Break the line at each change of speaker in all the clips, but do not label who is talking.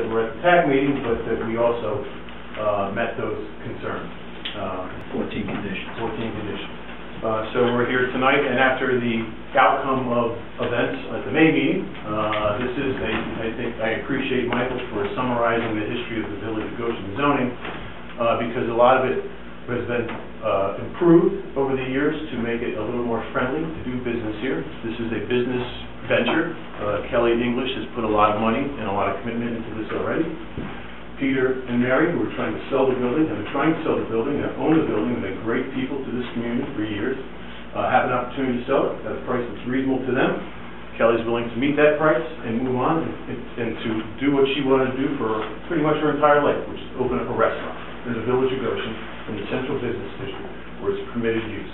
that were at the TAG meeting, but that we also met those concerns.
14 conditions.
14 conditions. So we're here tonight, and after the outcome of events at the May meeting, this is I appreciate Michael for summarizing the history of the Village of Goshen zoning, because a lot of it has been improved over the years to make it a little more friendly to do business here. This is a business venture. Kelly English has put a lot of money and a lot of commitment into this already. Peter and Mary, who are trying to sell the building, have been trying to sell the building, have owned the building, and been great people to this community for years, have an opportunity to sell it at a price that's reasonable to them. Kelly's willing to meet that price and move on and to do what she wanted to do for pretty much her entire life, which is open up a restaurant in the Village of Goshen in the Central Business District, where it's permitted use.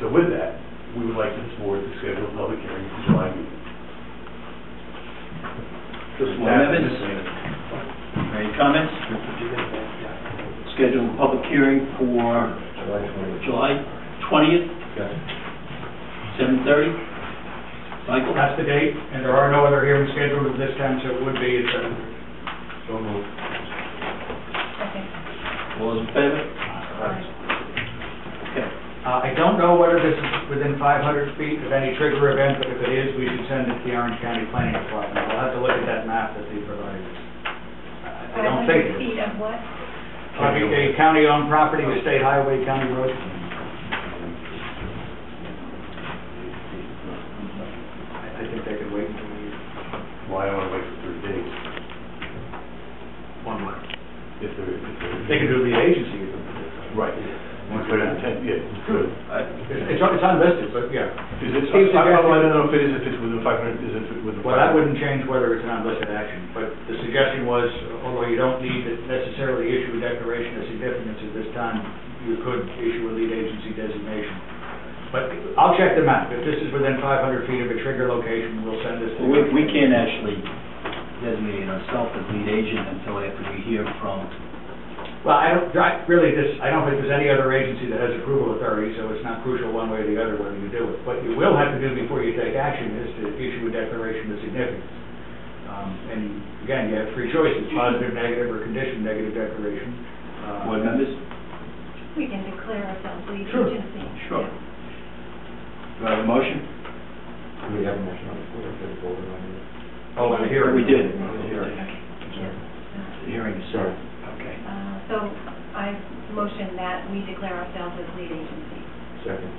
So with that, we would like this board to schedule a public hearing for July meeting.
Any comments? Schedule a public hearing for July 20th, 7:30. Michael?
That's the date, and there are no other hearings scheduled at this time, so it would be at 7:30.
So moved.
All those in favor? Okay.
I don't know whether this is within 500 feet of any trigger event, but if it is, we should send it to the Orange County Planning Department. We'll have to look at that map that they provided. I don't think it is.
500 feet of what?
A county-owned property, a state highway, county road. I think they could wait until we...
Well, I don't want to wait for 3 days.
1 month.
If they're
They can do lead agency.
right. Once we're at 10, yeah, good.
It's unlisted, but yeah.
Is it, I don't know if it is, if it's within 500, is it within 500?
Well, that wouldn't change whether it's an unlisted action, but the suggestion was, although you don't need to necessarily issue a declaration of significance at this time, you could issue a lead agency designation. But I'll check the map. If this is within 500 feet of a trigger location, we'll send this to...
We can't actually designate ourselves as lead agent until after we hear from...
Well, I don't think there's any other agency that has approval authority, so it's not crucial one way or the other whether you do it. What you will have to do before you take action is to issue a declaration of significance. And again, you have 3 choices: positive, negative, or condition negative declaration.
Board members?
We can declare ourselves lead agency.
Sure. Do I have a motion?
We have a motion on the floor.
Oh, and the hearing.
We did.
Okay. Yes.
The hearing is started. Okay.
So I motion that we declare ourselves as lead agency.
Second.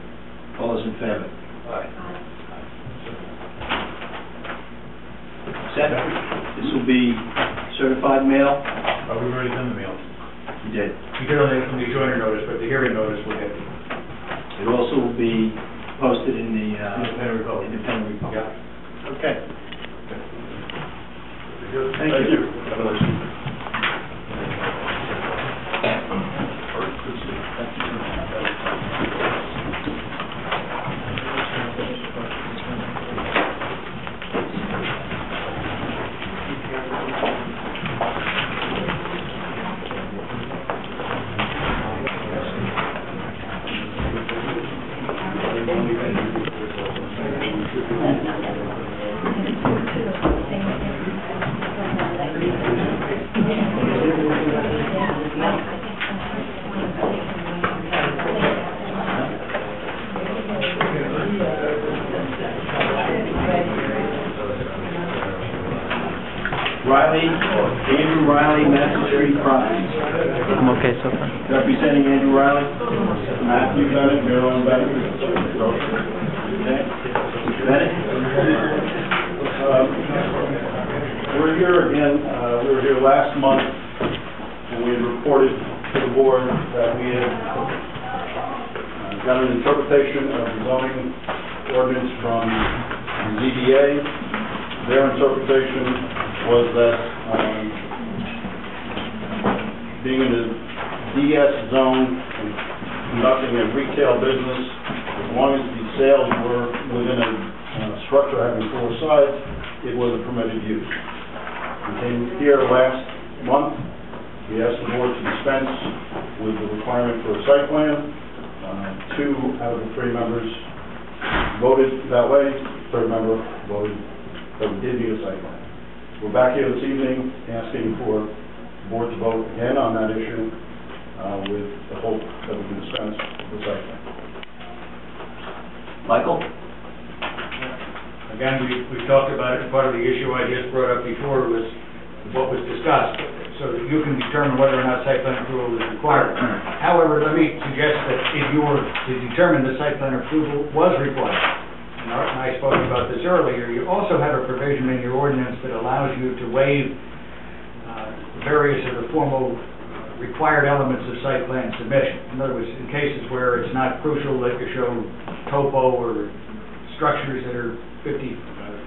All those in favor?
Aye.
Set. This will be certified mail.
We've already done the mail.
You did.
You can only from the adjourner notice, but the hearing notice will get you.
It also will be posted in the
Independent Republic.
Independent Republic.
Yeah.
Okay.
Thank you. Have a nice evening.
Andrew Riley, Master Street Properties.
I'm okay so far.
Representing Andrew Riley. Matthew Bennett, Marilyn Bennett. Okay. Bennett.
We're here again. We were here last month, and we had reported to the board that we had got an interpretation of the zoning ordinance from the ZBA. Their interpretation was that being in the DS zone and conducting a retail business, as long as the sales were within a structure having 4 sides, it was a permitted use. We came here last month. We asked the board to dispense with the requirement for a site plan. 2 out of the 3 members voted that way. 3rd member voted that we did need a site plan. we're back here this evening asking for the board to vote again on that issue with the hope that we can dispense with the site plan.
Michael?
Again, we talked about it, part of the issue I just brought up before was what was discussed, so that you can determine whether or not site plan approval is required. However, let me suggest that if you were to determine the site plan approval was required, and Art and I spoke about this earlier, you also have a provision in your ordinance that allows you to waive various of the formal required elements of site plan submission. In other words, in cases where it's not crucial that you show topo or structures that are 50,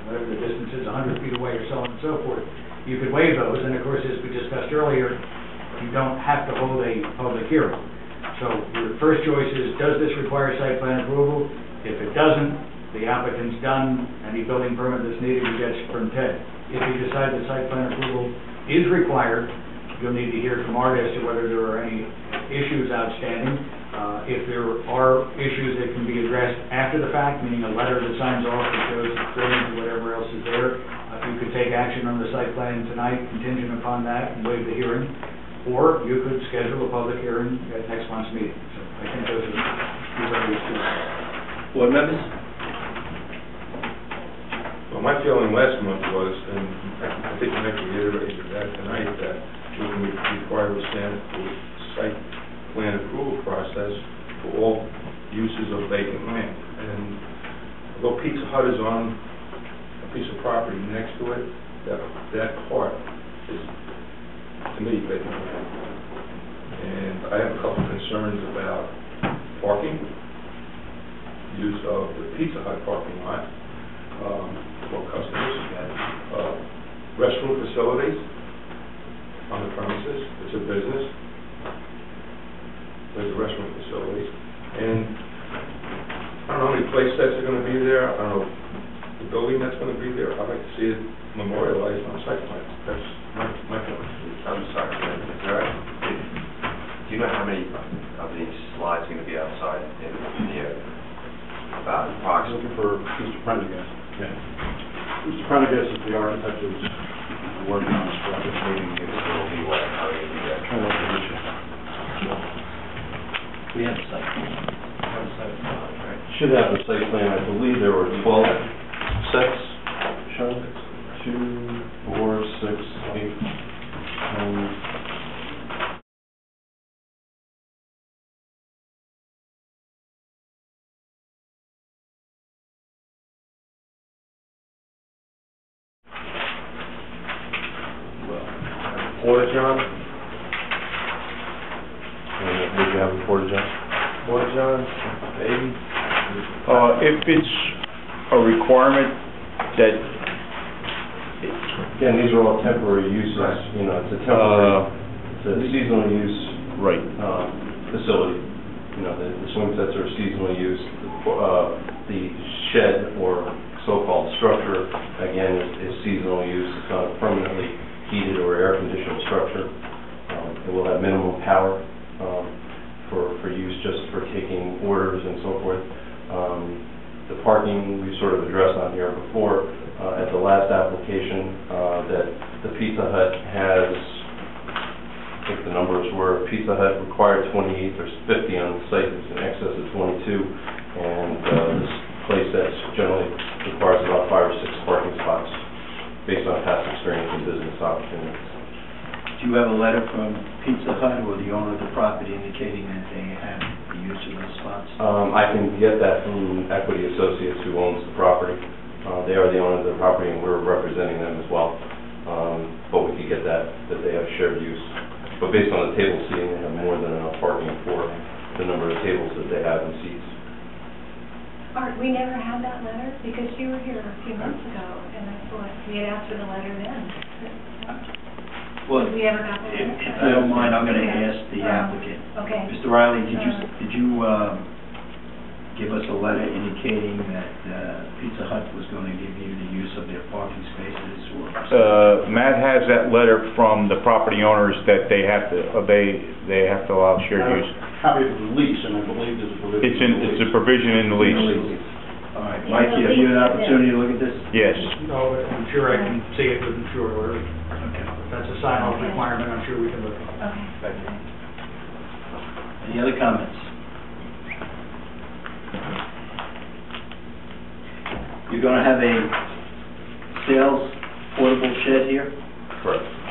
whatever the distance is, 100 feet away or so on and so forth, you could waive those, and of course, as we discussed earlier, you don't have to hold a public hearing. So your first choice is, does this require site plan approval? If it doesn't, the applicant's done, any building permit that's needed, he gets from Ted. If you decide that site plan approval is required, you'll need to hear from Art as to whether there are any issues outstanding. If there are issues that can be addressed after the fact, meaning a letter that signs off that shows the drainage or whatever else is there, you could take action on the site plan tonight contingent upon that and waive the hearing, or you could schedule a public hearing at next month's meeting. So I think those are the various choices.
Board members?
Well, my feeling last month was, and I think you might reiterate that tonight, that we can require a standard site plan approval process for all uses of vacant land. And although Pizza Hut is on a piece of property next to it, that part is, to me, vacant land. And I have a couple concerns about parking, use of the Pizza Hut parking lot for customers, restroom facilities on the premises. It's a business. There's the restroom facilities. And I don't know how many play sets are going to be there. I don't know the building that's going to be there. I'd like to see it memorialized on site plan. That's my feeling.
I'm sorry, is there, do you know how many of these slides are going to be outside in the area? About
I'm
approximately.
looking for Mr. Prendergast. Yeah. Mr. Prendergast is the architect who's working on this project.
We have a site plan. Right?
Should have the site plan. I believe there were 12 sets shown. 2, 4, 6, 8, 10.
Porta-John?
Would you have a porta-john?
Porta-John, maybe?
If it's a requirement that,
Again, these are all temporary uses. You know, it's a temporary, it's a seasonal use
right,
facility. You know, the swing sets are seasonally used. The shed or so-called structure, again, is seasonal use. It's not a permanently heated or air-conditioned structure. It will have minimum power for use just for taking orders and so forth. The parking we sort of addressed on here before. At the last application that the Pizza Hut has, I think the numbers were, Pizza Hut required 28, there's 50 on the site, it's in excess of 22, and this place that's generally requires about 5 or 6 parking spots based on past experience and business opportunities.
Do you have a letter from Pizza Hut or the owner of the property indicating that they have the use of those spots?
I can get that from Equity Associates who owns the property. They are the owner of the property and we're representing them as well. But we could get that they have shared use. But based on the table seating, they have more than enough parking for the number of tables that they have and seats.
Art, we never had that letter because you were here a few months ago, and I thought we had asked for the letter then.
Well,
Did we ever got that letter?
if you don't mind, I'm going to ask the applicant.
Okay.
Mr. Riley, did you give us a letter indicating that Pizza Hut was going to give you the use of their parking spaces? Or
Matt has that letter from the property owners that they have to allow shared use.
Copy of the lease, and I believe there's a provision.
It's a provision in the lease.
All right, Mike, have you had an opportunity to look at this?
Yes.
No, but I'm sure I can see it with short order.
Okay.
If that's a sign-off requirement, I'm sure we can look at it.
Okay.
Any other comments? You're gonna have a sales portable shed here?
Correct.